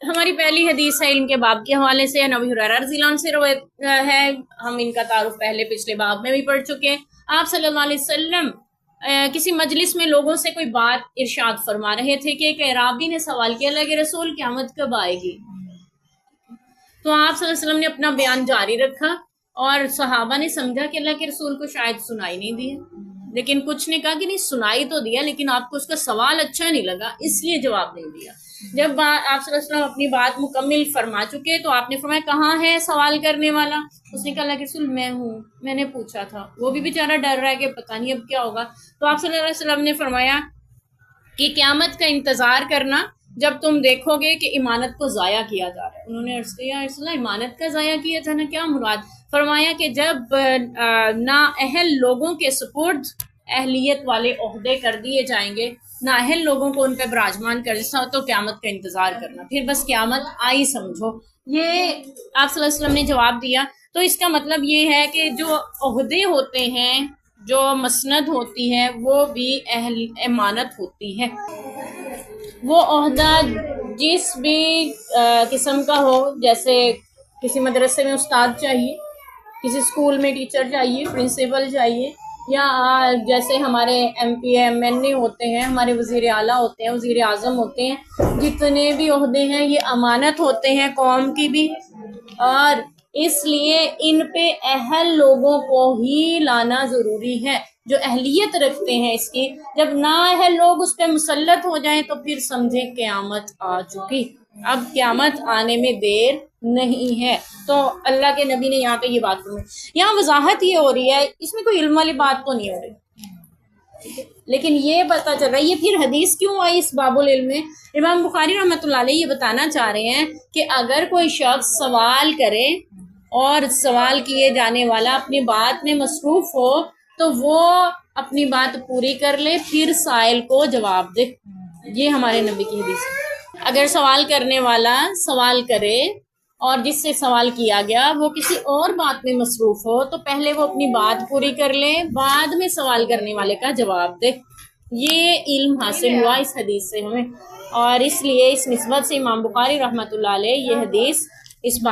ہماری پہلی حدیث ہے علم کے باب کے حوالے سے، نبی ہریرہ رضی اللہ عنہ سے روایت ہے. ہم ان کا تعارف پہلے پچھلے باب میں بھی پڑھ چکے ہیں. آپ صلی اللہ علیہ وسلم کسی مجلس میں لوگوں سے کوئی بات ارشاد فرما رہے تھے کہ ایک اعرابی نے سوال کیا، اللہ کے رسول قیامت کب آئے گی؟ تو آپ صلی اللہ علیہ وسلم نے اپنا بیان جاری رکھا اور صحابہ نے سمجھا کہ اللہ کے رسول کو شاید سنائی نہیں دی، لیکن کچھ نے کہا کہ نہیں سنائی تو دیا لیکن آپ کو اس کا سوال اچھا نہیں لگا اس لیے جواب نہیں دیا. جب آپ صلی اللہ علیہ وسلم اپنی بات مکمل فرما چکے تو آپ نے فرمایا کہاں ہے سوال کرنے والا؟ اس نے کہا اللہ کے رسول میں ہوں، میں نے پوچھا تھا. وہ بھی بیچارہ ڈر رہا ہے کہ پتہ نہیں اب کیا ہوگا. تو آپ صلی اللہ علیہ وسلم نے فرمایا کہ قیامت کا انتظار کرنا جب تم دیکھو گے کہ امانت کو ضائع کیا جا رہا ہے. انہوں نے عرض کیا رسول اللہ امانت کا ضائع کیا تھا نا، کیا مراد؟ فرمایا کہ جب نااہل لوگوں کے سپرد اہلیت والے عہدے کر دیے جائیں گے، نااہل لوگوں کو ان پہ براجمان کر دیتا تو قیامت کا انتظار کرنا، پھر بس قیامت آئی سمجھو. یہ آپ صلی اللہ علیہ وسلم نے جواب دیا. تو اس کا مطلب یہ ہے کہ جو عہدے ہوتے ہیں، جو مسند ہوتی ہے، وہ بھی اہل امانت ہوتی ہے. وہ عہدہ جس بھی قسم کا ہو، جیسے کسی مدرسے میں استاد چاہیے، کسی اسکول میں ٹیچر چاہیے، پرنسپل چاہیے، یا جیسے ہمارے ایم پی ایم این اے ہوتے ہیں، ہمارے وزیر اعلیٰ ہوتے ہیں، وزیر اعظم ہوتے ہیں، جتنے بھی عہدے ہیں یہ امانت ہوتے ہیں قوم کی بھی، اور اس لیے ان پہ اہل لوگوں کو ہی لانا ضروری ہے جو اہلیت رکھتے ہیں اس کی. جب نااہل لوگ اس پہ مسلط ہو جائیں تو پھر سمجھیں قیامت آ چکی، اب قیامت آنے میں دیر نہیں ہے. تو اللہ کے نبی نے یہاں پہ یہ بات فرمائی. یہاں وضاحت یہ ہو رہی ہے، اس میں کوئی علم والی بات تو نہیں ہو رہی، لیکن یہ پتہ چل رہا ہے یہ پھر حدیث کیوں آئی اس باب العلم میں. امام بخاری رحمۃ اللہ علیہ یہ بتانا چاہ رہے ہیں کہ اگر کوئی شخص سوال کرے اور سوال کیے جانے والا اپنی بات میں مصروف ہو تو وہ اپنی بات پوری کر لے پھر سائل کو جواب دے. یہ ہمارے نبی کی حدیث ہے. اگر سوال کرنے والا سوال کرے اور جس سے سوال کیا گیا وہ کسی اور بات میں مصروف ہو تو پہلے وہ اپنی بات پوری کر لے، بعد میں سوال کرنے والے کا جواب دے. یہ علم حاصل ہوا اس حدیث سے ہمیں، اور اس لیے اس نسبت سے امام بخاری رحمۃ اللہ علیہ یہ حدیث اس باب